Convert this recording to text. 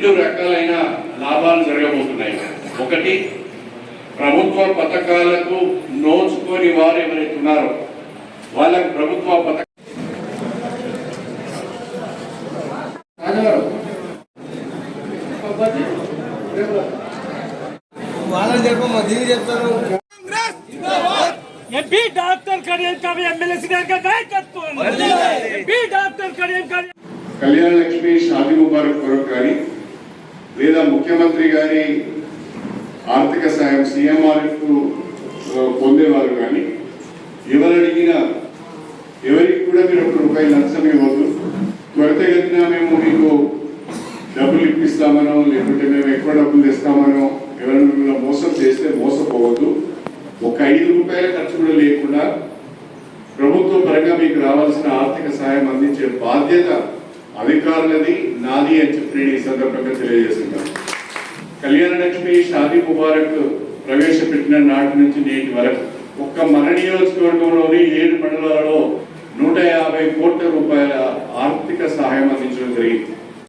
రెండు రకాలైన లాభాలు జరగబోతున్నాయి. ఒకటి, ప్రభుత్వ పథకాలకు నోచుకొని వారు ఎవరైతే ఉన్నారో వాళ్ళకు ప్రభుత్వ పథకం కళ్యాణ లక్ష్మి షాదీ ముబారక్ కొరకు కానీ లేదా ముఖ్యమంత్రి గారి ఆర్థిక సాయం సీఎంఆర్ఎఫ్ పొందేవారు కానీ ఎవరు అడిగినా ఎవరికి కూడా మీరు ₹1 లంచం ఇవ్వద్దు. త్వరితగతిన మేము మీకు డబ్బులు ఇప్పిస్తామనో లేకుంటే మేము ఎక్కువ డబ్బులు తెస్తామనో ఎవరైనా మోసం చేస్తే మోసపోవద్దు. ఒక ₹5 ఖర్చు కూడా లేకుండా ప్రభుత్వ పరంగా మీకు రావాల్సిన ఆర్థిక సాయం అందించే బాధ్యత అధికారులది, నాది అని చెప్పి నేను ఈ సందర్భంగా తెలియజేస్తున్నాను. కళ్యాణ లక్ష్మి షాదీ ముబారక్ ప్రవేశపెట్టిన నాటి నుంచి నేటి వరకు ఒక్క మన నియోజకవర్గంలోని 7 మండలాలలో ₹150 కోట్ల ఆర్థిక సహాయం అందించడం జరిగింది.